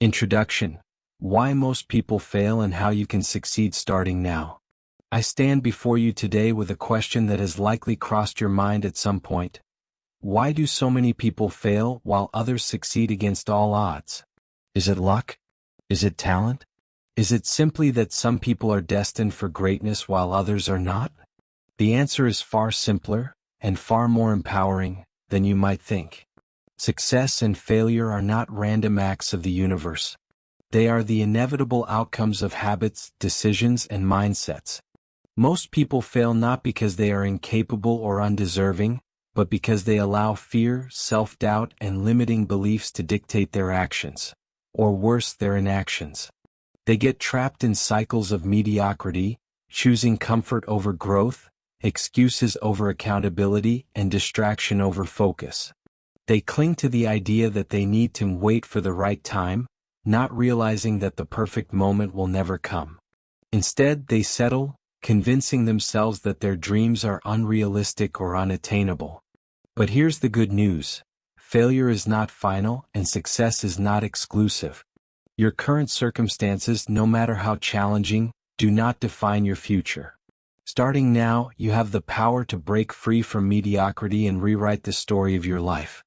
Introduction: Why most people fail and how you can succeed starting now. I stand before you today with a question that has likely crossed your mind at some point. Why do so many people fail while others succeed against all odds? Is it luck? Is it talent? Is it simply that some people are destined for greatness while others are not? The answer is far simpler and far more empowering than you might think. Success and failure are not random acts of the universe. They are the inevitable outcomes of habits, decisions, and mindsets. Most people fail not because they are incapable or undeserving, but because they allow fear, self-doubt, and limiting beliefs to dictate their actions, or worse, their inactions. They get trapped in cycles of mediocrity, choosing comfort over growth, excuses over accountability, and distraction over focus. They cling to the idea that they need to wait for the right time, not realizing that the perfect moment will never come. Instead, they settle, convincing themselves that their dreams are unrealistic or unattainable. But here's the good news: failure is not final and success is not exclusive. Your current circumstances, no matter how challenging, do not define your future. Starting now, you have the power to break free from mediocrity and rewrite the story of your life.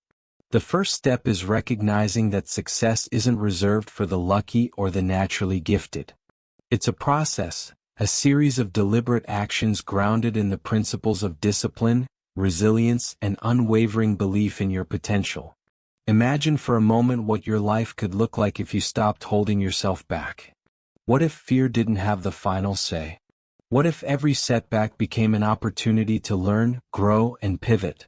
The first step is recognizing that success isn't reserved for the lucky or the naturally gifted. It's a process, a series of deliberate actions grounded in the principles of discipline, resilience, and unwavering belief in your potential. Imagine for a moment what your life could look like if you stopped holding yourself back. What if fear didn't have the final say? What if every setback became an opportunity to learn, grow, and pivot?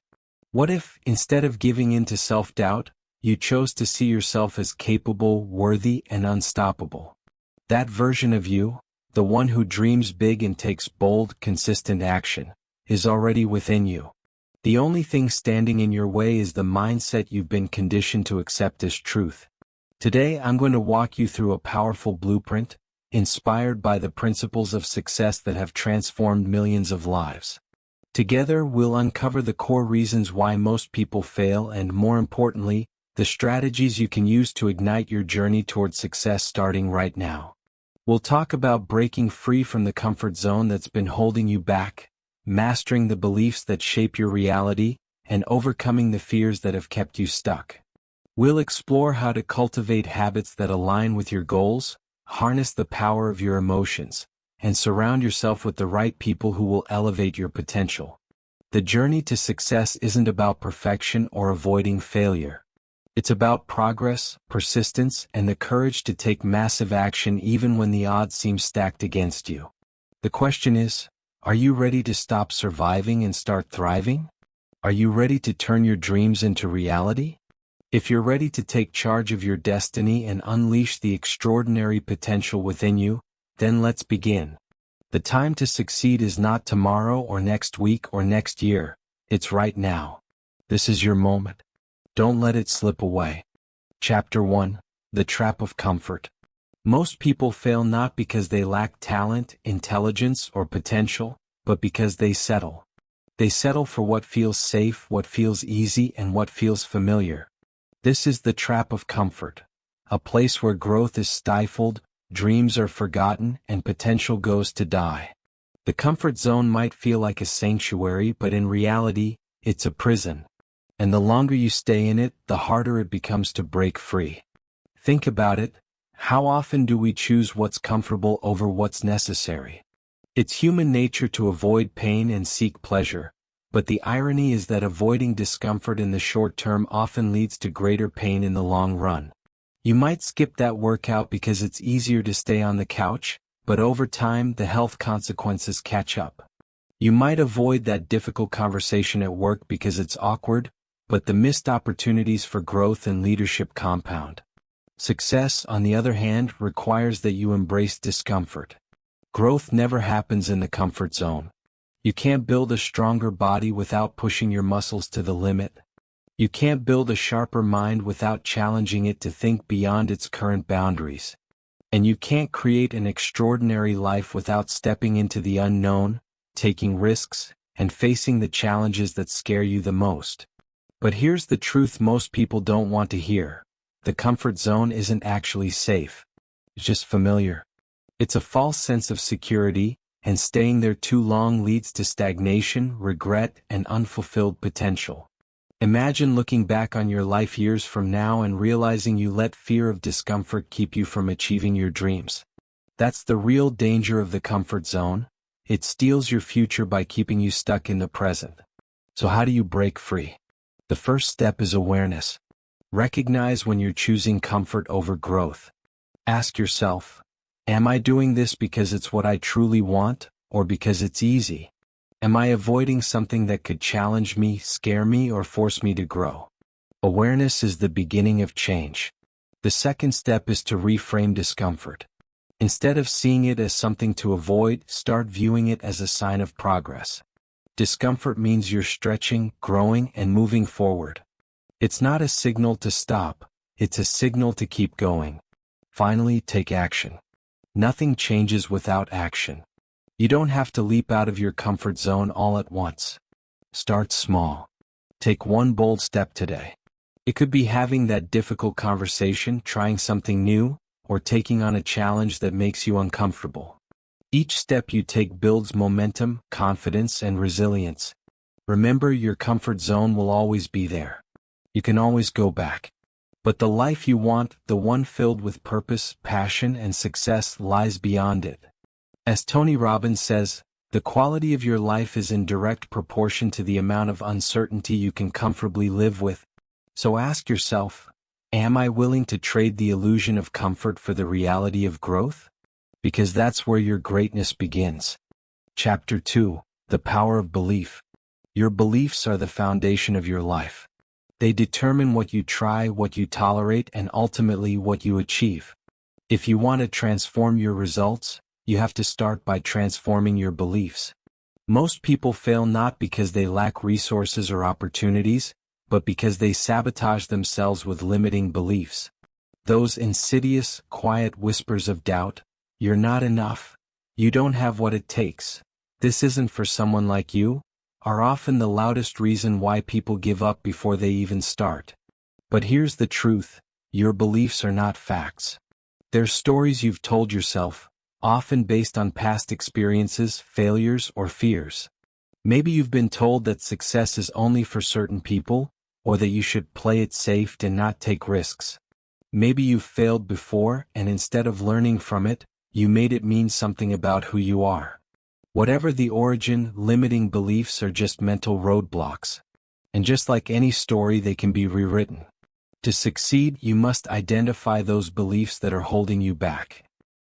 What if, instead of giving in to self-doubt, you chose to see yourself as capable, worthy, and unstoppable? That version of you, the one who dreams big and takes bold, consistent action, is already within you. The only thing standing in your way is the mindset you've been conditioned to accept as truth. Today, I'm going to walk you through a powerful blueprint, inspired by the principles of success that have transformed millions of lives. Together, we'll uncover the core reasons why most people fail and, more importantly, the strategies you can use to ignite your journey toward success starting right now. We'll talk about breaking free from the comfort zone that's been holding you back, mastering the beliefs that shape your reality, and overcoming the fears that have kept you stuck. We'll explore how to cultivate habits that align with your goals, harness the power of your emotions, and surround yourself with the right people who will elevate your potential. The journey to success isn't about perfection or avoiding failure. It's about progress, persistence, and the courage to take massive action even when the odds seem stacked against you. The question is, are you ready to stop surviving and start thriving? Are you ready to turn your dreams into reality? If you're ready to take charge of your destiny and unleash the extraordinary potential within you, then let's begin. The time to succeed is not tomorrow or next week or next year, it's right now. This is your moment. Don't let it slip away. Chapter 1: The Trap of Comfort. Most people fail not because they lack talent, intelligence, or potential, but because they settle. They settle for what feels safe, what feels easy, and what feels familiar. This is the trap of comfort, a place where growth is stifled, dreams are forgotten, and potential goes to die. The comfort zone might feel like a sanctuary, but in reality, it's a prison. And the longer you stay in it, the harder it becomes to break free. Think about it. How often do we choose what's comfortable over what's necessary? It's human nature to avoid pain and seek pleasure, but the irony is that avoiding discomfort in the short term often leads to greater pain in the long run. You might skip that workout because it's easier to stay on the couch, but over time the health consequences catch up. You might avoid that difficult conversation at work because it's awkward, but the missed opportunities for growth and leadership compound. Success, on the other hand, requires that you embrace discomfort. Growth never happens in the comfort zone. You can't build a stronger body without pushing your muscles to the limit. You can't build a sharper mind without challenging it to think beyond its current boundaries. And you can't create an extraordinary life without stepping into the unknown, taking risks, and facing the challenges that scare you the most. But here's the truth most people don't want to hear. the comfort zone isn't actually safe. It's just familiar. It's a false sense of security, and staying there too long leads to stagnation, regret, and unfulfilled potential. Imagine looking back on your life years from now and realizing you let fear of discomfort keep you from achieving your dreams. That's the real danger of the comfort zone. It steals your future by keeping you stuck in the present. So how do you break free? The first step is awareness. Recognize when you're choosing comfort over growth. Ask yourself, am I doing this because it's what I truly want, or because it's easy? Am I avoiding something that could challenge me, scare me, or force me to grow? Awareness is the beginning of change. The second step is to reframe discomfort. Instead of seeing it as something to avoid, start viewing it as a sign of progress. Discomfort means you're stretching, growing, and moving forward. It's not a signal to stop, it's a signal to keep going. Finally, take action. Nothing changes without action. You don't have to leap out of your comfort zone all at once. Start small. Take one bold step today. It could be having that difficult conversation, trying something new, or taking on a challenge that makes you uncomfortable. Each step you take builds momentum, confidence, and resilience. Remember, your comfort zone will always be there. You can always go back. But the life you want, the one filled with purpose, passion, and success, lies beyond it. As Tony Robbins says, the quality of your life is in direct proportion to the amount of uncertainty you can comfortably live with. So ask yourself, am I willing to trade the illusion of comfort for the reality of growth? Because that's where your greatness begins. Chapter 2, The Power of Belief. Your beliefs are the foundation of your life. They determine what you try, what you tolerate, and ultimately what you achieve. If you want to transform your results, you have to start by transforming your beliefs. Most people fail not because they lack resources or opportunities, but because they sabotage themselves with limiting beliefs. Those insidious, quiet whispers of doubt, you're not enough, you don't have what it takes, this isn't for someone like you, are often the loudest reason why people give up before they even start. But here's the truth, your beliefs are not facts. They're stories you've told yourself, often based on past experiences, failures, or fears. Maybe you've been told that success is only for certain people, or that you should play it safe and not take risks. Maybe you've failed before, and instead of learning from it, you made it mean something about who you are. Whatever the origin, limiting beliefs are just mental roadblocks. And just like any story, they can be rewritten. To succeed, you must identify those beliefs that are holding you back.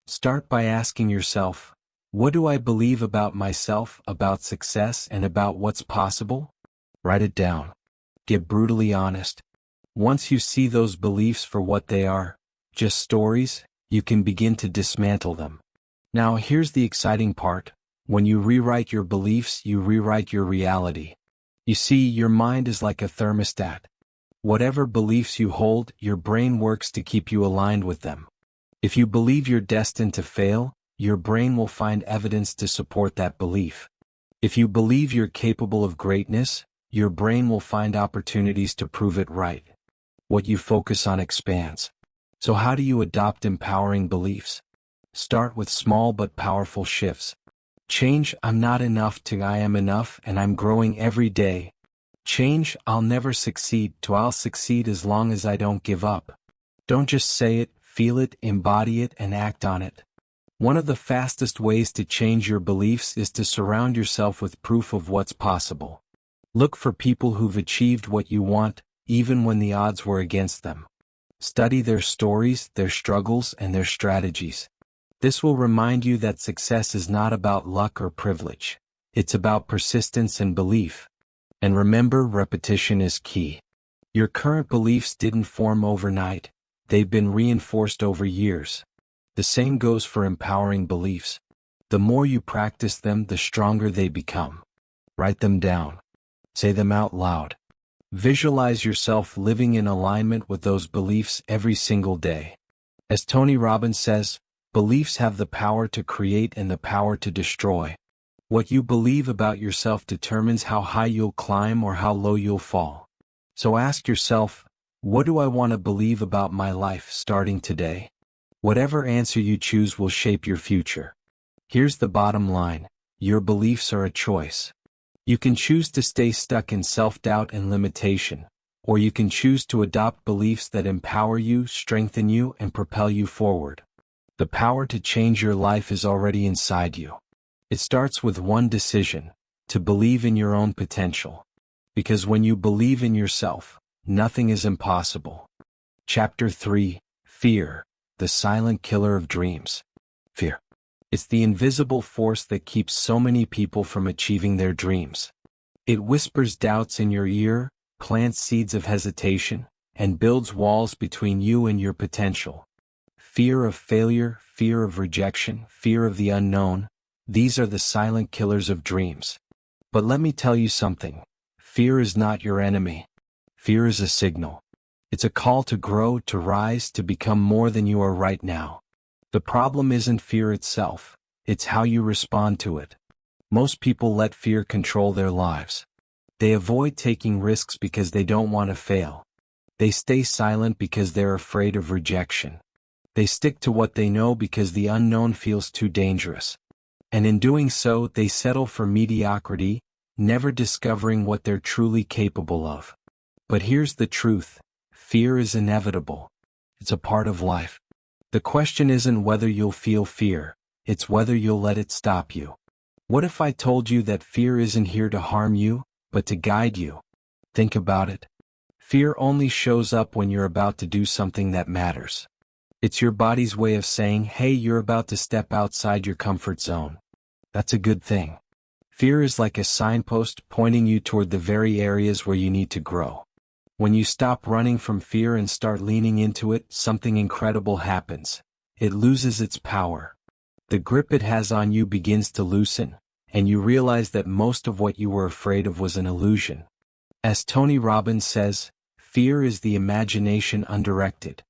Start by asking yourself, what do I believe about myself, about success, and about what's possible? Write it down. Get brutally honest. Once you see those beliefs for what they are, just stories, you can begin to dismantle them. Now here's the exciting part. When you rewrite your beliefs, you rewrite your reality. You see, your mind is like a thermostat. Whatever beliefs you hold, your brain works to keep you aligned with them. If you believe you're destined to fail, your brain will find evidence to support that belief. If you believe you're capable of greatness, your brain will find opportunities to prove it right. What you focus on expands. So how do you adopt empowering beliefs? Start with small but powerful shifts. Change I'm not enough to I am enough and I'm growing every day. Change I'll never succeed to I'll succeed as long as I don't give up. Don't just say it, feel it, embody it, and act on it. One of the fastest ways to change your beliefs is to surround yourself with proof of what's possible. Look for people who've achieved what you want, even when the odds were against them. Study their stories, their struggles, and their strategies. This will remind you that success is not about luck or privilege. It's about persistence and belief. And remember, repetition is key. Your current beliefs didn't form overnight. They've been reinforced over years. The same goes for empowering beliefs. The more you practice them, the stronger they become. Write them down. Say them out loud. Visualize yourself living in alignment with those beliefs every single day. As Tony Robbins says, beliefs have the power to create and the power to destroy. What you believe about yourself determines how high you'll climb or how low you'll fall. So ask yourself, What do I want to believe about my life starting today? Whatever answer you choose will shape your future. Here's the bottom line: your beliefs are a choice. You can choose to stay stuck in self-doubt and limitation, or you can choose to adopt beliefs that empower you, strengthen you, and propel you forward. The power to change your life is already inside you. It starts with one decision: to believe in your own potential. Because when you believe in yourself, nothing is impossible. Chapter 3: Fear, the silent killer of dreams. Fear. It's the invisible force that keeps so many people from achieving their dreams. It whispers doubts in your ear, plants seeds of hesitation, and builds walls between you and your potential. Fear of failure, fear of rejection, fear of the unknown, these are the silent killers of dreams. But let me tell you something: fear is not your enemy. Fear is a signal. It's a call to grow, to rise, to become more than you are right now. The problem isn't fear itself, it's how you respond to it. Most people let fear control their lives. They avoid taking risks because they don't want to fail. They stay silent because they're afraid of rejection. They stick to what they know because the unknown feels too dangerous. And in doing so, they settle for mediocrity, never discovering what they're truly capable of. But here's the truth: fear is inevitable. It's a part of life. The question isn't whether you'll feel fear, it's whether you'll let it stop you. What if I told you that fear isn't here to harm you, but to guide you? Think about it. Fear only shows up when you're about to do something that matters. It's your body's way of saying, hey, you're about to step outside your comfort zone. That's a good thing. Fear is like a signpost pointing you toward the very areas where you need to grow. When you stop running from fear and start leaning into it, something incredible happens. It loses its power. The grip it has on you begins to loosen, and you realize that most of what you were afraid of was an illusion. As Tony Robbins says, fear is the imagination undirected.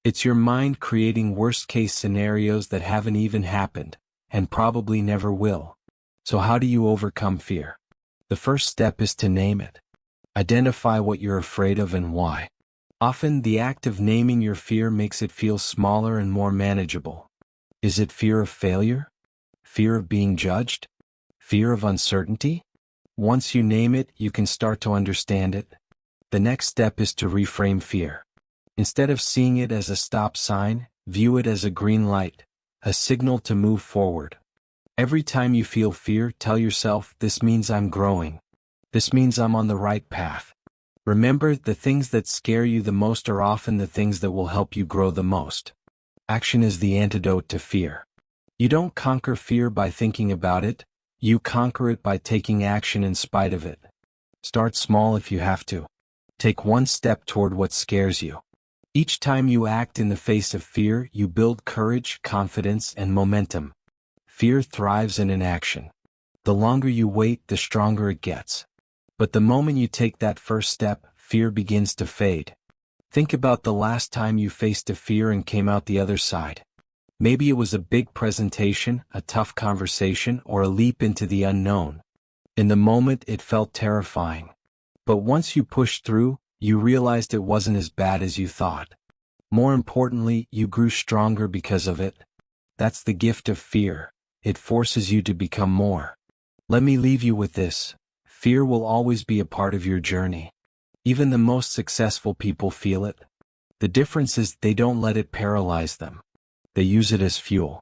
It's your mind creating worst-case scenarios that haven't even happened, and probably never will. So how do you overcome fear? The first step is to name it. Identify what you're afraid of and why. Often, the act of naming your fear makes it feel smaller and more manageable. Is it fear of failure? Fear of being judged? Fear of uncertainty? Once you name it, you can start to understand it. The next step is to reframe fear. Instead of seeing it as a stop sign, view it as a green light, a signal to move forward. Every time you feel fear, tell yourself, this means I'm growing. This means I'm on the right path. Remember, the things that scare you the most are often the things that will help you grow the most. Action is the antidote to fear. You don't conquer fear by thinking about it, you conquer it by taking action in spite of it. Start small if you have to. Take one step toward what scares you. Each time you act in the face of fear, you build courage, confidence, and momentum. Fear thrives in inaction. The longer you wait, the stronger it gets. But the moment you take that first step, fear begins to fade. Think about the last time you faced a fear and came out the other side. Maybe it was a big presentation, a tough conversation, or a leap into the unknown. In the moment, it felt terrifying. But once you pushed through, you realized it wasn't as bad as you thought. More importantly, you grew stronger because of it. That's the gift of fear. It forces you to become more. Let me leave you with this. Fear will always be a part of your journey. Even the most successful people feel it. The difference is they don't let it paralyze them. They use it as fuel.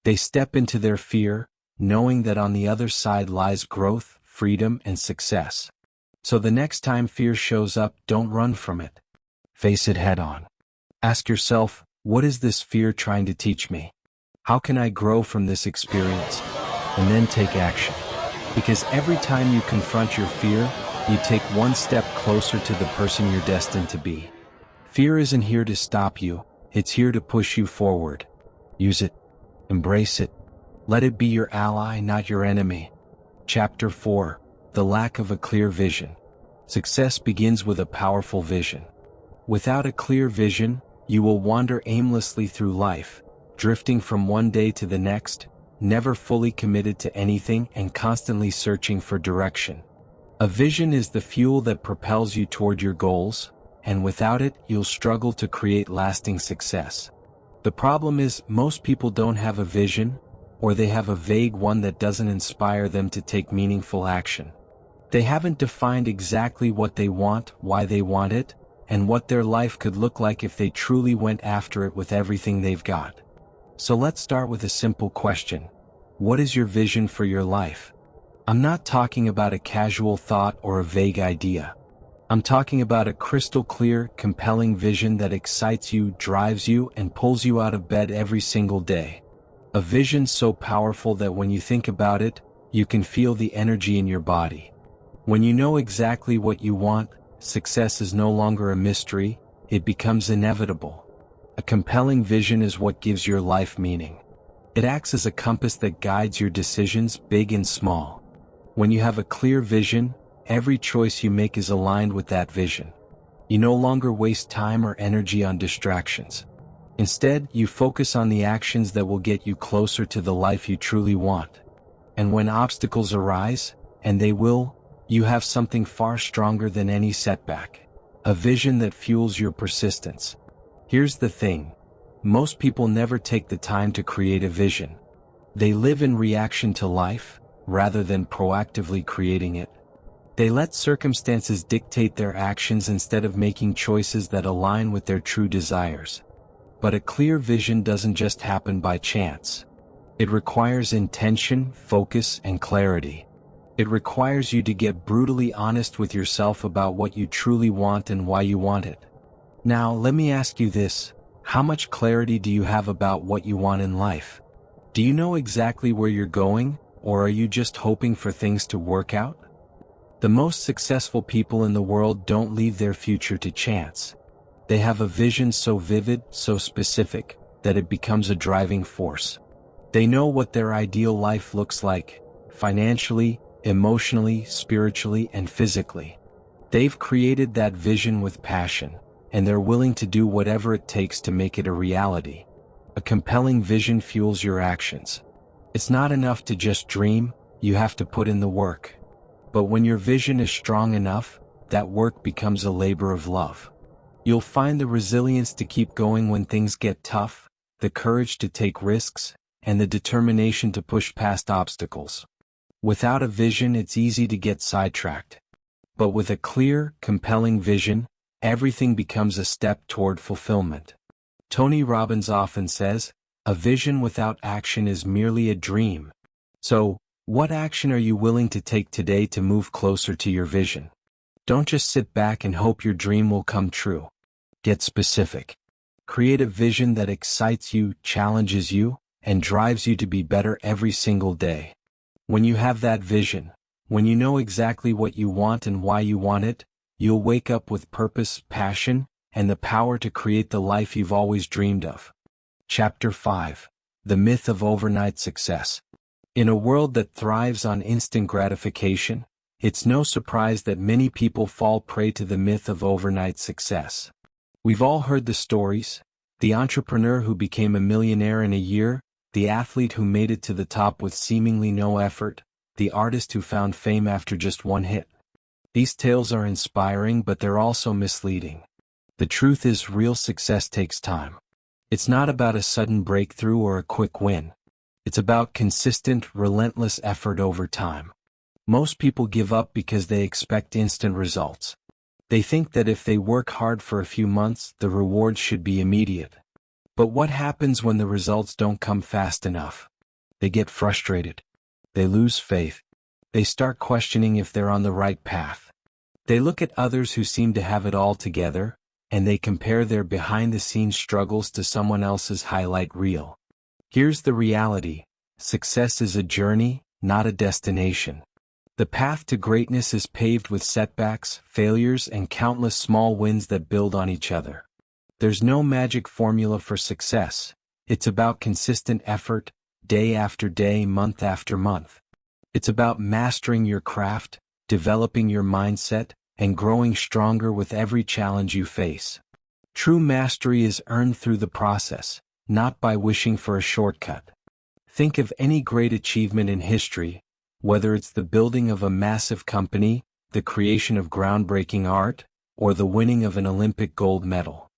They step into their fear, knowing that on the other side lies growth, freedom, and success. So the next time fear shows up, don't run from it. Face it head on. Ask yourself, what is this fear trying to teach me? How can I grow from this experience? And then take action. Because every time you confront your fear, you take one step closer to the person you're destined to be. Fear isn't here to stop you, it's here to push you forward. Use it. Embrace it. Let it be your ally, not your enemy. Chapter 4: The Lack of a Clear Vision. Success begins with a powerful vision. Without a clear vision, you will wander aimlessly through life, drifting from one day to the next, never fully committed to anything and constantly searching for direction. A vision is the fuel that propels you toward your goals. and without it, you'll struggle to create lasting success. The problem is, most people don't have a vision, or they have a vague one that doesn't inspire them to take meaningful action. They haven't defined exactly what they want, why they want it, and what their life could look like if they truly went after it with everything they've got. So let's start with a simple question. What is your vision for your life? I'm not talking about a casual thought or a vague idea. I'm talking about a crystal clear, compelling vision that excites you, drives you, and pulls you out of bed every single day. A vision so powerful that when you think about it, you can feel the energy in your body. When you know exactly what you want, success is no longer a mystery, it becomes inevitable. A compelling vision is what gives your life meaning. It acts as a compass that guides your decisions, big and small. When you have a clear vision, every choice you make is aligned with that vision. You no longer waste time or energy on distractions. Instead, you focus on the actions that will get you closer to the life you truly want. And when obstacles arise, and they will, you have something far stronger than any setback. A vision that fuels your persistence. Here's the thing. Most people never take the time to create a vision. They live in reaction to life, rather than proactively creating it. They let circumstances dictate their actions instead of making choices that align with their true desires. But a clear vision doesn't just happen by chance. It requires intention, focus, and clarity. It requires you to get brutally honest with yourself about what you truly want and why you want it. Now, let me ask you this. How much clarity do you have about what you want in life? Do you know exactly where you're going, or are you just hoping for things to work out? The most successful people in the world don't leave their future to chance. They have a vision so vivid, so specific, that it becomes a driving force. They know what their ideal life looks like, financially, emotionally, spiritually, and physically. They've created that vision with passion, and they're willing to do whatever it takes to make it a reality. A compelling vision fuels your actions. It's not enough to just dream, you have to put in the work. But when your vision is strong enough, that work becomes a labor of love. You'll find the resilience to keep going when things get tough, the courage to take risks, and the determination to push past obstacles. Without a vision, it's easy to get sidetracked. But with a clear, compelling vision, everything becomes a step toward fulfillment. Tony Robbins often says, "A vision without action is merely a dream." So, what action are you willing to take today to move closer to your vision? Don't just sit back and hope your dream will come true. Get specific. Create a vision that excites you, challenges you, and drives you to be better every single day. When you have that vision, when you know exactly what you want and why you want it, you'll wake up with purpose, passion, and the power to create the life you've always dreamed of. Chapter 5. The Myth of Overnight Success. In a world that thrives on instant gratification, it's no surprise that many people fall prey to the myth of overnight success. We've all heard the stories: the entrepreneur who became a millionaire in a year, the athlete who made it to the top with seemingly no effort, the artist who found fame after just one hit. These tales are inspiring, but they're also misleading. The truth is, real success takes time. It's not about a sudden breakthrough or a quick win. It's about consistent, relentless effort over time. Most people give up because they expect instant results. They think that if they work hard for a few months, the rewards should be immediate. But what happens when the results don't come fast enough? They get frustrated. They lose faith. They start questioning if they're on the right path. They look at others who seem to have it all together, and they compare their behind-the-scenes struggles to someone else's highlight reel. Here's the reality: success is a journey, not a destination. The path to greatness is paved with setbacks, failures, and countless small wins that build on each other. There's no magic formula for success. It's about consistent effort, day after day, month after month. It's about mastering your craft, developing your mindset, and growing stronger with every challenge you face. True mastery is earned through the process, not by wishing for a shortcut. Think of any great achievement in history, whether it's the building of a massive company, the creation of groundbreaking art, or the winning of an Olympic gold medal.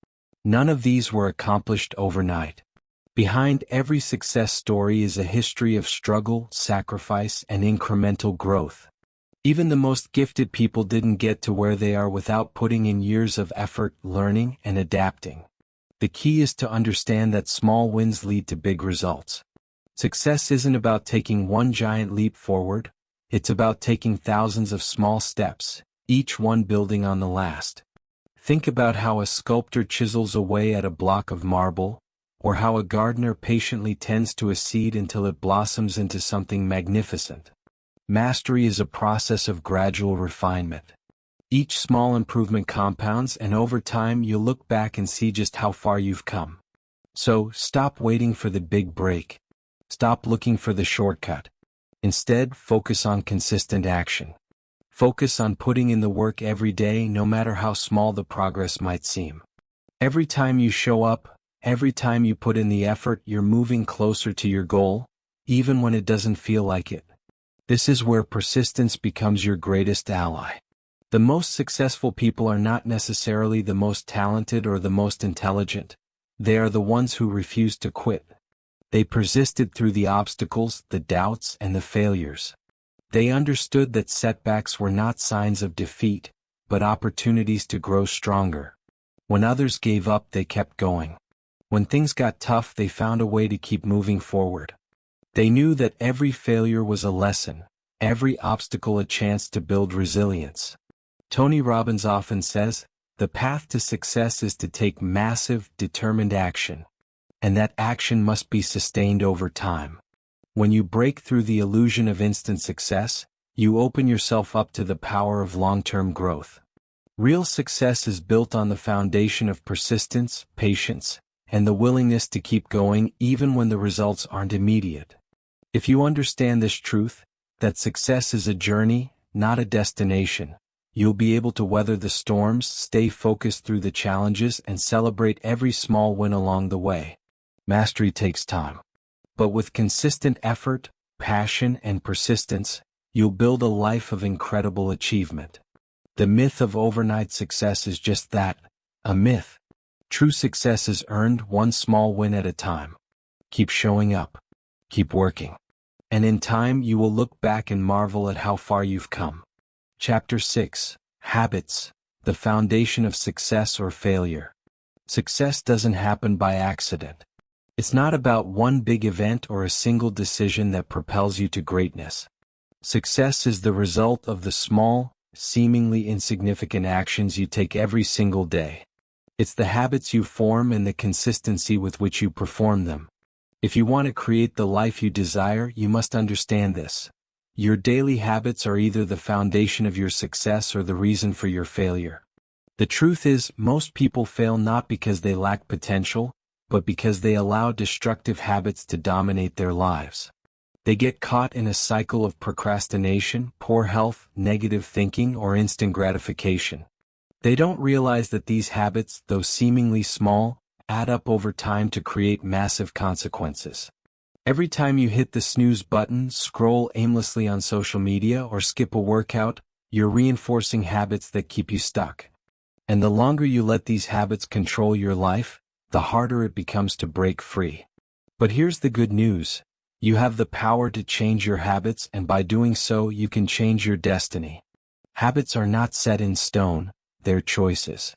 None of these were accomplished overnight. Behind every success story is a history of struggle, sacrifice, and incremental growth. Even the most gifted people didn't get to where they are without putting in years of effort, learning, and adapting. The key is to understand that small wins lead to big results. Success isn't about taking one giant leap forward, it's about taking thousands of small steps, each one building on the last. Think about how a sculptor chisels away at a block of marble, or how a gardener patiently tends to a seed until it blossoms into something magnificent. Mastery is a process of gradual refinement. Each small improvement compounds, and over time you'll look back and see just how far you've come. So, stop waiting for the big break. Stop looking for the shortcut. Instead, focus on consistent action. Focus on putting in the work every day, no matter how small the progress might seem. Every time you show up, every time you put in the effort, you're moving closer to your goal, even when it doesn't feel like it. This is where persistence becomes your greatest ally. The most successful people are not necessarily the most talented or the most intelligent. They are the ones who refuse to quit. They persisted through the obstacles, the doubts, and the failures. They understood that setbacks were not signs of defeat, but opportunities to grow stronger. When others gave up, they kept going. When things got tough, they found a way to keep moving forward. They knew that every failure was a lesson, every obstacle a chance to build resilience. Tony Robbins often says, "The path to success is to take massive, determined action. And that action must be sustained over time." When you break through the illusion of instant success, you open yourself up to the power of long-term growth. Real success is built on the foundation of persistence, patience, and the willingness to keep going even when the results aren't immediate. If you understand this truth, that success is a journey, not a destination, you'll be able to weather the storms, stay focused through the challenges, and celebrate every small win along the way. Mastery takes time. But with consistent effort, passion, and persistence, you'll build a life of incredible achievement. The myth of overnight success is just that, a myth. True success is earned one small win at a time. Keep showing up. Keep working. And in time you will look back and marvel at how far you've come. Chapter 6. Habits, the foundation of success or failure. Success doesn't happen by accident. It's not about one big event or a single decision that propels you to greatness. Success is the result of the small, seemingly insignificant actions you take every single day. It's the habits you form and the consistency with which you perform them. If you want to create the life you desire, you must understand this. Your daily habits are either the foundation of your success or the reason for your failure. The truth is, most people fail not because they lack potential, but because they allow destructive habits to dominate their lives. They get caught in a cycle of procrastination, poor health, negative thinking, or instant gratification. They don't realize that these habits, though seemingly small, add up over time to create massive consequences. Every time you hit the snooze button, scroll aimlessly on social media, or skip a workout, you're reinforcing habits that keep you stuck. And the longer you let these habits control your life, the harder it becomes to break free. But here's the good news. You have the power to change your habits, and by doing so, you can change your destiny. Habits are not set in stone, they're choices.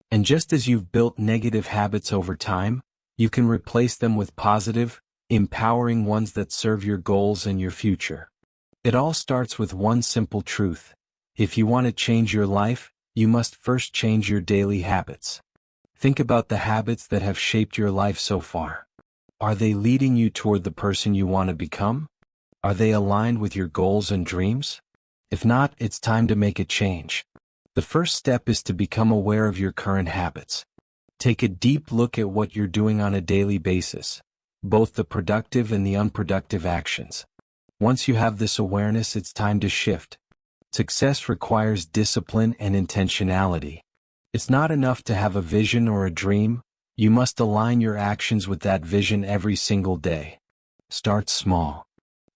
And just as you've built negative habits over time, you can replace them with positive, empowering ones that serve your goals and your future. It all starts with one simple truth. If you want to change your life, you must first change your daily habits. Think about the habits that have shaped your life so far. Are they leading you toward the person you want to become? Are they aligned with your goals and dreams? If not, it's time to make a change. The first step is to become aware of your current habits. Take a deep look at what you're doing on a daily basis, both the productive and the unproductive actions. Once you have this awareness, it's time to shift. Success requires discipline and intentionality. It's not enough to have a vision or a dream, you must align your actions with that vision every single day. Start small.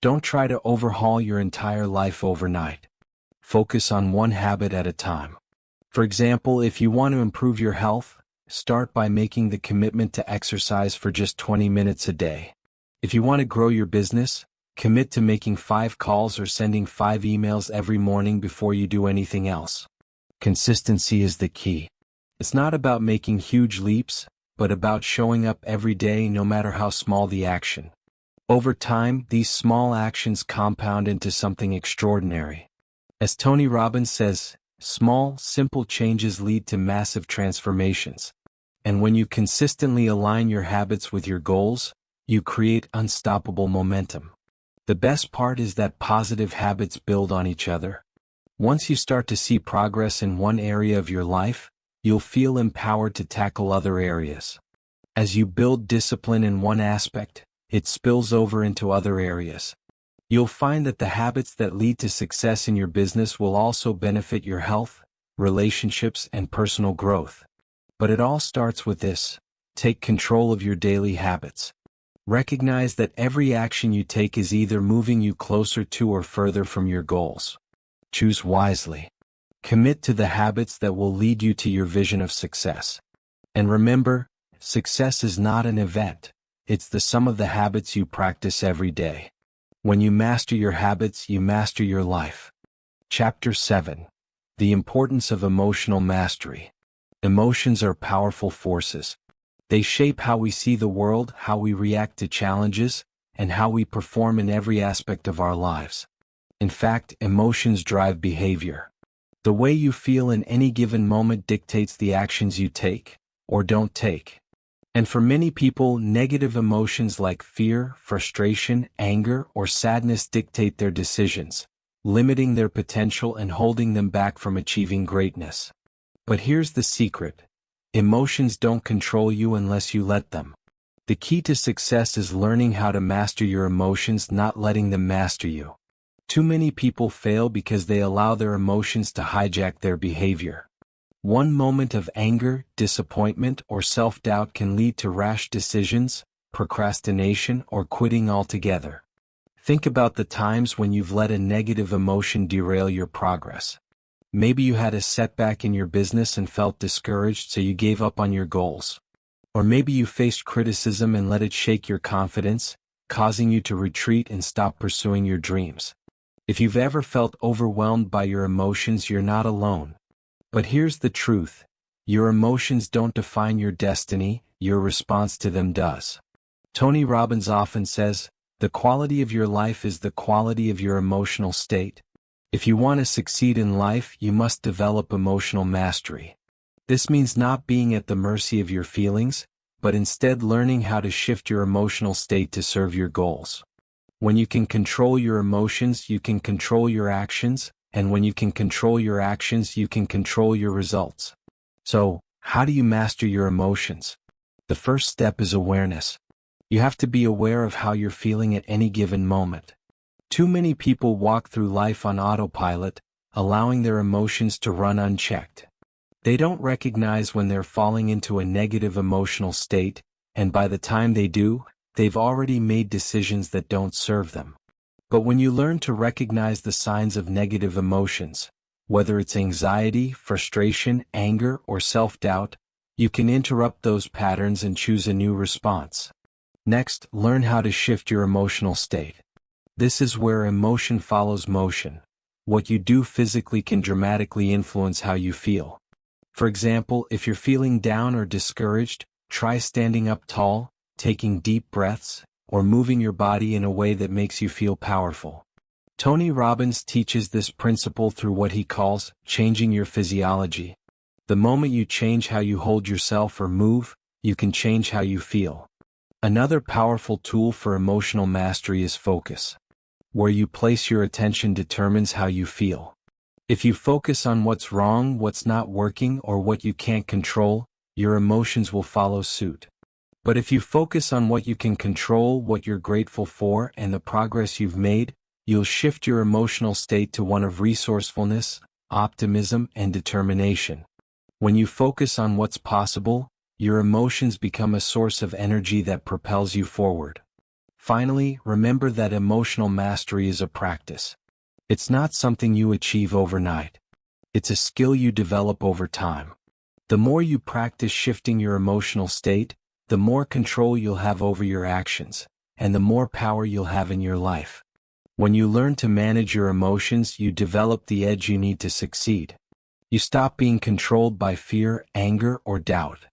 Don't try to overhaul your entire life overnight. Focus on one habit at a time. For example, if you want to improve your health, start by making the commitment to exercise for just 20 minutes a day. If you want to grow your business, commit to making 5 calls or sending 5 emails every morning before you do anything else. Consistency is the key. It's not about making huge leaps, but about showing up every day no matter how small the action. Over time, these small actions compound into something extraordinary. As Tony Robbins says, small, simple changes lead to massive transformations. And when you consistently align your habits with your goals, you create unstoppable momentum. The best part is that positive habits build on each other. Once you start to see progress in one area of your life, you'll feel empowered to tackle other areas. As you build discipline in one aspect, it spills over into other areas. You'll find that the habits that lead to success in your business will also benefit your health, relationships, and personal growth. But it all starts with this: take control of your daily habits. Recognize that every action you take is either moving you closer to or further from your goals. Choose wisely. Commit to the habits that will lead you to your vision of success. And remember, success is not an event, it's the sum of the habits you practice every day. When you master your habits, you master your life. Chapter 7. The Importance of Emotional Mastery. Emotions are powerful forces. They shape how we see the world, how we react to challenges, and how we perform in every aspect of our lives. In fact, emotions drive behavior. The way you feel in any given moment dictates the actions you take, or don't take. And for many people, negative emotions like fear, frustration, anger, or sadness dictate their decisions, limiting their potential and holding them back from achieving greatness. But here's the secret: emotions don't control you unless you let them. The key to success is learning how to master your emotions, not letting them master you. Too many people fail because they allow their emotions to hijack their behavior. One moment of anger, disappointment, or self-doubt can lead to rash decisions, procrastination, or quitting altogether. Think about the times when you've let a negative emotion derail your progress. Maybe you had a setback in your business and felt discouraged, so you gave up on your goals. Or maybe you faced criticism and let it shake your confidence, causing you to retreat and stop pursuing your dreams. If you've ever felt overwhelmed by your emotions, you're not alone. But here's the truth: your emotions don't define your destiny, your response to them does. Tony Robbins often says, "The quality of your life is the quality of your emotional state." If you want to succeed in life, you must develop emotional mastery. This means not being at the mercy of your feelings, but instead learning how to shift your emotional state to serve your goals. When you can control your emotions, you can control your actions, and when you can control your actions, you can control your results. So, how do you master your emotions? The first step is awareness. You have to be aware of how you're feeling at any given moment. Too many people walk through life on autopilot, allowing their emotions to run unchecked. They don't recognize when they're falling into a negative emotional state, and by the time they do, they've already made decisions that don't serve them. But when you learn to recognize the signs of negative emotions, whether it's anxiety, frustration, anger, or self-doubt, you can interrupt those patterns and choose a new response. Next, learn how to shift your emotional state. This is where emotion follows motion. What you do physically can dramatically influence how you feel. For example, if you're feeling down or discouraged, try standing up tall, taking deep breaths, or moving your body in a way that makes you feel powerful. Tony Robbins teaches this principle through what he calls changing your physiology. The moment you change how you hold yourself or move, you can change how you feel. Another powerful tool for emotional mastery is focus. Where you place your attention determines how you feel. If you focus on what's wrong, what's not working, or what you can't control, your emotions will follow suit. But if you focus on what you can control, what you're grateful for, and the progress you've made, you'll shift your emotional state to one of resourcefulness, optimism, and determination. When you focus on what's possible, your emotions become a source of energy that propels you forward. Finally, remember that emotional mastery is a practice. It's not something you achieve overnight. It's a skill you develop over time. The more you practice shifting your emotional state, the more control you'll have over your actions, and the more power you'll have in your life. When you learn to manage your emotions, you develop the edge you need to succeed. You stop being controlled by fear, anger, or doubt.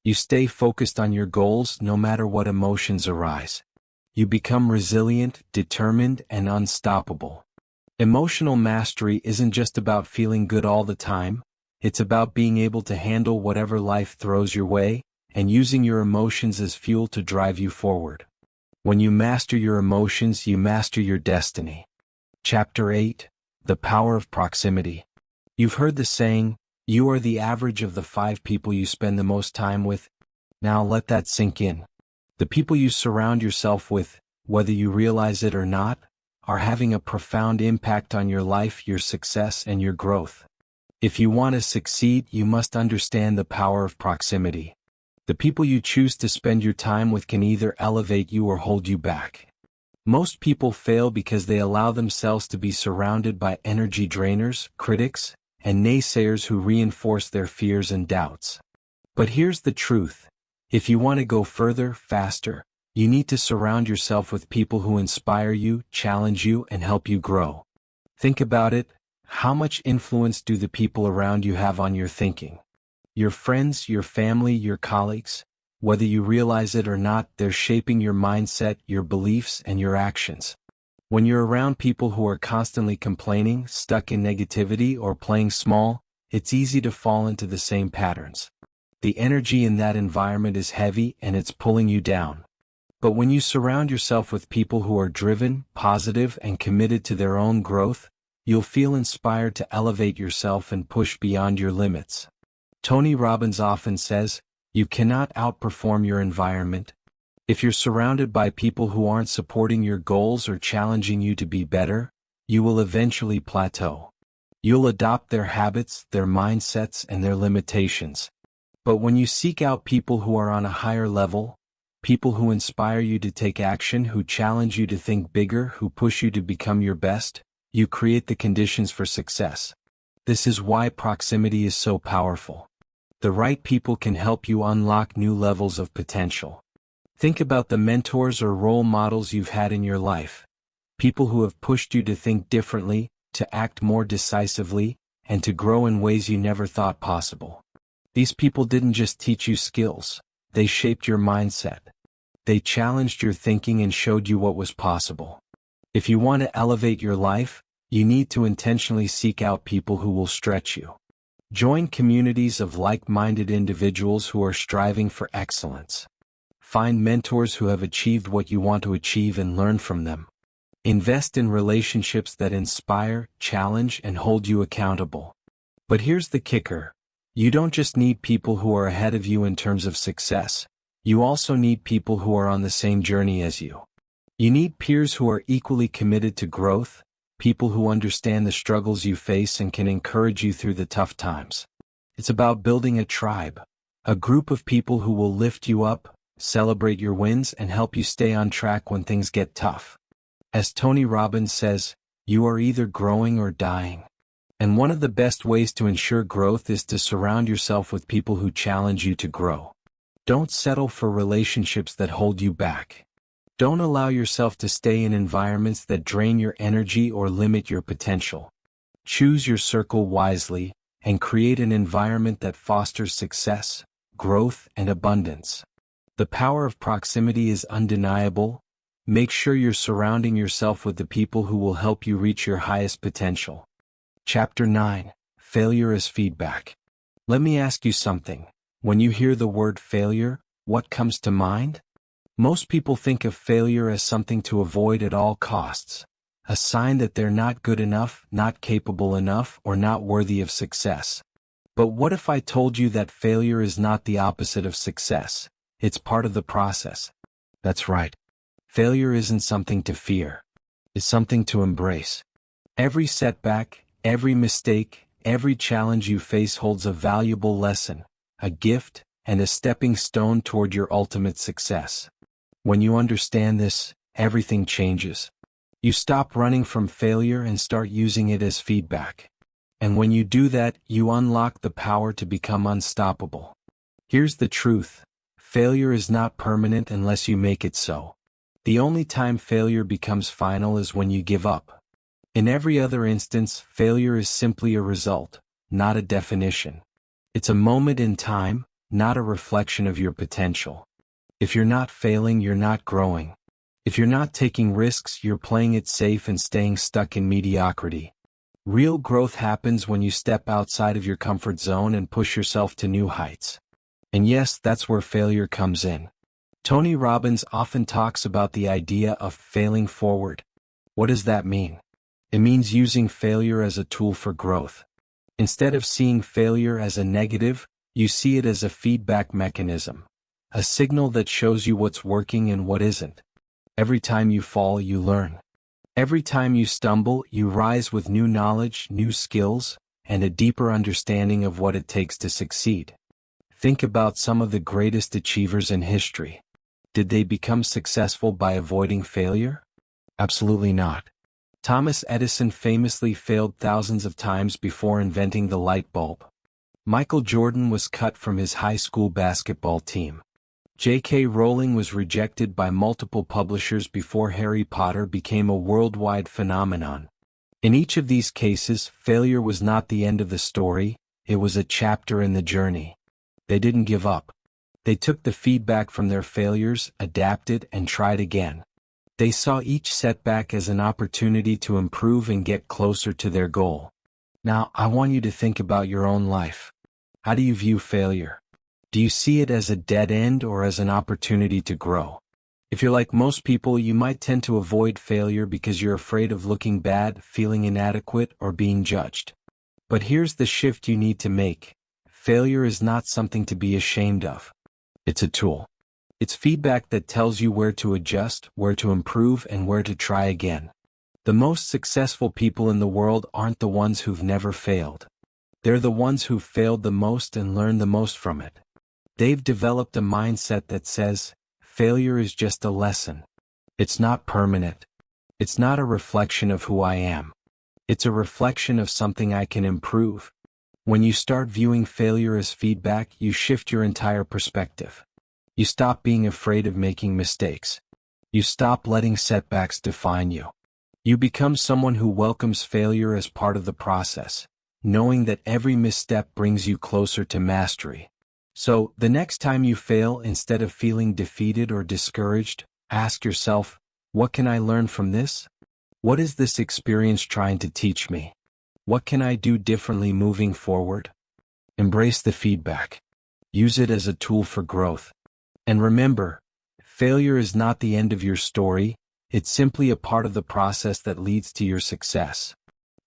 You stay focused on your goals no matter what emotions arise. You become resilient, determined, and unstoppable. Emotional mastery isn't just about feeling good all the time, it's about being able to handle whatever life throws your way, and using your emotions as fuel to drive you forward. When you master your emotions, you master your destiny. Chapter 8: The Power of Proximity. You've heard the saying, you are the average of the 5 people you spend the most time with. Now let that sink in. The people you surround yourself with, whether you realize it or not, are having a profound impact on your life, your success, and your growth. If you want to succeed, you must understand the power of proximity. The people you choose to spend your time with can either elevate you or hold you back. Most people fail because they allow themselves to be surrounded by energy drainers, critics, and naysayers who reinforce their fears and doubts. But here's the truth. If you want to go further, faster, you need to surround yourself with people who inspire you, challenge you, and help you grow. Think about it. How much influence do the people around you have on your thinking? Your friends, your family, your colleagues, whether you realize it or not, they're shaping your mindset, your beliefs, and your actions. When you're around people who are constantly complaining, stuck in negativity, or playing small, it's easy to fall into the same patterns. The energy in that environment is heavy and it's pulling you down. But when you surround yourself with people who are driven, positive, and committed to their own growth, you'll feel inspired to elevate yourself and push beyond your limits. Tony Robbins often says, you cannot outperform your environment. If you're surrounded by people who aren't supporting your goals or challenging you to be better, you will eventually plateau. You'll adopt their habits, their mindsets, and their limitations. But when you seek out people who are on a higher level, people who inspire you to take action, who challenge you to think bigger, who push you to become your best, you create the conditions for success. This is why proximity is so powerful. The right people can help you unlock new levels of potential. Think about the mentors or role models you've had in your life. People who have pushed you to think differently, to act more decisively, and to grow in ways you never thought possible. These people didn't just teach you skills, they shaped your mindset. They challenged your thinking and showed you what was possible. If you want to elevate your life, you need to intentionally seek out people who will stretch you. Join communities of like-minded individuals who are striving for excellence. Find mentors who have achieved what you want to achieve and learn from them. Invest in relationships that inspire, challenge, and hold you accountable. But here's the kicker. You don't just need people who are ahead of you in terms of success. You also need people who are on the same journey as you. You need peers who are equally committed to growth, people who understand the struggles you face and can encourage you through the tough times. It's about building a tribe, a group of people who will lift you up, celebrate your wins, and help you stay on track when things get tough. As Tony Robbins says, you are either growing or dying. And one of the best ways to ensure growth is to surround yourself with people who challenge you to grow. Don't settle for relationships that hold you back. Don't allow yourself to stay in environments that drain your energy or limit your potential. Choose your circle wisely, and create an environment that fosters success, growth, and abundance. The power of proximity is undeniable. Make sure you're surrounding yourself with the people who will help you reach your highest potential. Chapter 9: Failure as Feedback. Let me ask you something. When you hear the word failure, what comes to mind? Most people think of failure as something to avoid at all costs, a sign that they're not good enough, not capable enough, or not worthy of success. But what if I told you that failure is not the opposite of success? It's part of the process. That's right. Failure isn't something to fear. It's something to embrace. Every setback, every mistake, every challenge you face holds a valuable lesson, a gift, and a stepping stone toward your ultimate success. When you understand this, everything changes. You stop running from failure and start using it as feedback. And when you do that, you unlock the power to become unstoppable. Here's the truth. Failure is not permanent unless you make it so. The only time failure becomes final is when you give up. In every other instance, failure is simply a result, not a definition. It's a moment in time, not a reflection of your potential. If you're not failing, you're not growing. If you're not taking risks, you're playing it safe and staying stuck in mediocrity. Real growth happens when you step outside of your comfort zone and push yourself to new heights. And yes, that's where failure comes in. Tony Robbins often talks about the idea of failing forward. What does that mean? It means using failure as a tool for growth. Instead of seeing failure as a negative, you see it as a feedback mechanism, a signal that shows you what's working and what isn't. Every time you fall, you learn. Every time you stumble, you rise with new knowledge, new skills, and a deeper understanding of what it takes to succeed. Think about some of the greatest achievers in history. Did they become successful by avoiding failure? Absolutely not. Thomas Edison famously failed thousands of times before inventing the light bulb. Michael Jordan was cut from his high school basketball team. J.K. Rowling was rejected by multiple publishers before Harry Potter became a worldwide phenomenon. In each of these cases, failure was not the end of the story, it was a chapter in the journey. They didn't give up. They took the feedback from their failures, adapted, and tried again. They saw each setback as an opportunity to improve and get closer to their goal. Now, I want you to think about your own life. How do you view failure? Do you see it as a dead end or as an opportunity to grow? If you're like most people, you might tend to avoid failure because you're afraid of looking bad, feeling inadequate, or being judged. But here's the shift you need to make. Failure is not something to be ashamed of. It's a tool. It's feedback that tells you where to adjust, where to improve, and where to try again. The most successful people in the world aren't the ones who've never failed. They're the ones who've failed the most and learned the most from it. They've developed a mindset that says, failure is just a lesson. It's not permanent. It's not a reflection of who I am. It's a reflection of something I can improve. When you start viewing failure as feedback, you shift your entire perspective. You stop being afraid of making mistakes. You stop letting setbacks define you. You become someone who welcomes failure as part of the process, knowing that every misstep brings you closer to mastery. So, the next time you fail, instead of feeling defeated or discouraged, ask yourself, what can I learn from this? What is this experience trying to teach me? What can I do differently moving forward? Embrace the feedback. Use it as a tool for growth. And remember, failure is not the end of your story, it's simply a part of the process that leads to your success.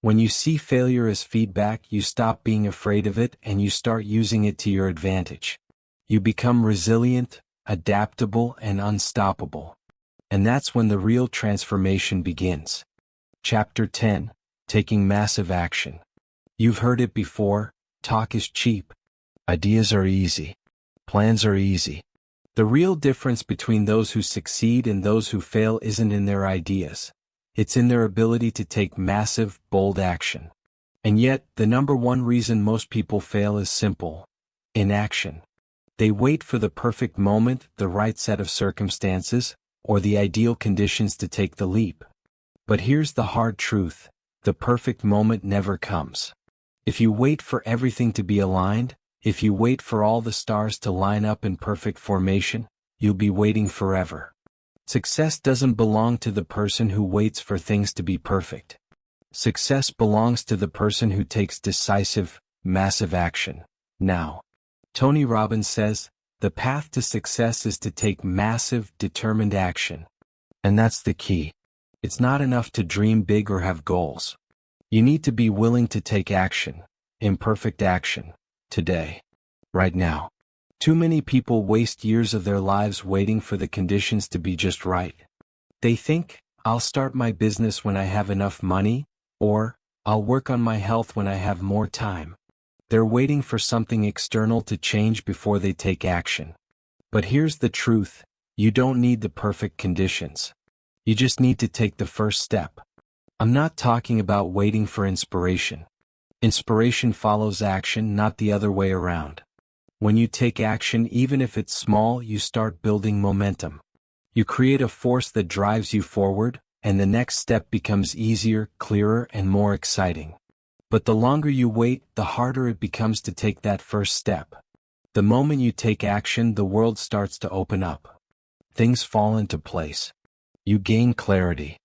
When you see failure as feedback, you stop being afraid of it and you start using it to your advantage. You become resilient, adaptable, and unstoppable. And that's when the real transformation begins. Chapter 10. Taking Massive Action. You've heard it before, talk is cheap. Ideas are easy. Plans are easy. The real difference between those who succeed and those who fail isn't in their ideas. It's in their ability to take massive, bold action. And yet, the number one reason most people fail is simple: inaction. They wait for the perfect moment, the right set of circumstances, or the ideal conditions to take the leap. But here's the hard truth: the perfect moment never comes. If you wait for everything to be aligned, if you wait for all the stars to line up in perfect formation, you'll be waiting forever. Success doesn't belong to the person who waits for things to be perfect. Success belongs to the person who takes decisive, massive action, now. Tony Robbins says, the path to success is to take massive, determined action. And that's the key. It's not enough to dream big or have goals. You need to be willing to take action, imperfect action, today, right now. Too many people waste years of their lives waiting for the conditions to be just right. They think, I'll start my business when I have enough money, or, I'll work on my health when I have more time. They're waiting for something external to change before they take action. But here's the truth: you don't need the perfect conditions. You just need to take the first step. I'm not talking about waiting for inspiration. Inspiration follows action, not the other way around. When you take action, even if it's small, you start building momentum. You create a force that drives you forward, and the next step becomes easier, clearer, and more exciting. But the longer you wait, the harder it becomes to take that first step. The moment you take action, the world starts to open up. Things fall into place. You gain clarity.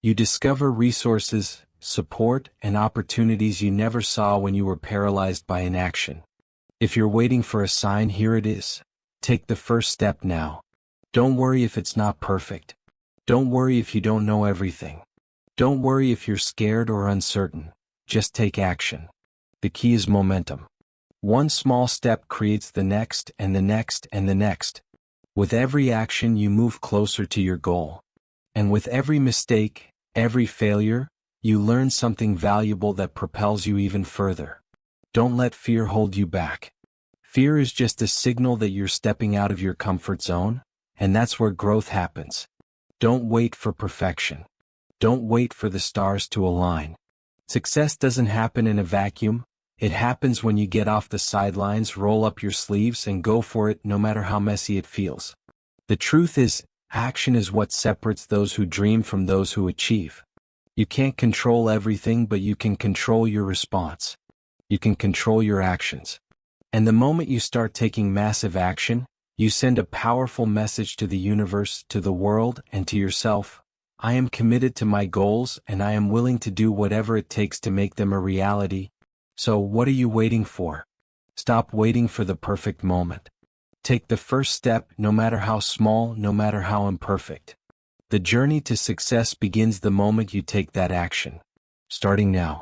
You discover resources, support, and opportunities you never saw when you were paralyzed by inaction. If you're waiting for a sign, here it is. Take the first step now. Don't worry if it's not perfect. Don't worry if you don't know everything. Don't worry if you're scared or uncertain. Just take action. The key is momentum. One small step creates the next and the next and the next. With every action, you move closer to your goal. And with every mistake, every failure, you learn something valuable that propels you even further. Don't let fear hold you back. Fear is just a signal that you're stepping out of your comfort zone, and that's where growth happens. Don't wait for perfection. Don't wait for the stars to align. Success doesn't happen in a vacuum. It happens when you get off the sidelines, roll up your sleeves, and go for it, no matter how messy it feels. The truth is, action is what separates those who dream from those who achieve. You can't control everything, but you can control your response. You can control your actions. And the moment you start taking massive action, you send a powerful message to the universe, to the world, and to yourself. I am committed to my goals, and I am willing to do whatever it takes to make them a reality. So what are you waiting for? Stop waiting for the perfect moment. Take the first step, no matter how small, no matter how imperfect. The journey to success begins the moment you take that action. Starting now.